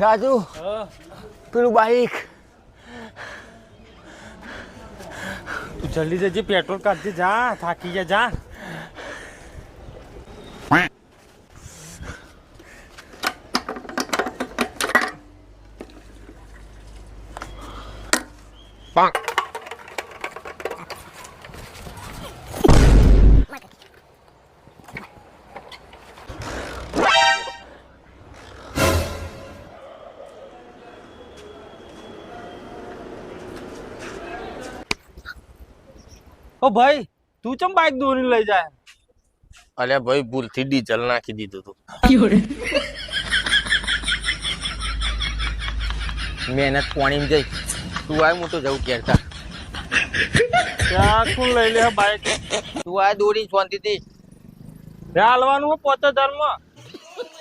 રાજુ પેલું બાઈક તું જલ્દી જજે પેટ્રોલ કાઢજે જા થાકી ગયા જા ઓ ભાઈ તું ચમ બાઈક દોરીને લઈ જાય અલ્યા ભાઈ ભૂલથી ડીઝલ નાખી દીધું તું મહેનત પાણી જઈ તું આ મોટો જવું કેરતા ત્યાં કોણ લઈ લે બાઈક તું આ દોરી શાંતિથી હાલવાનું 5000 માં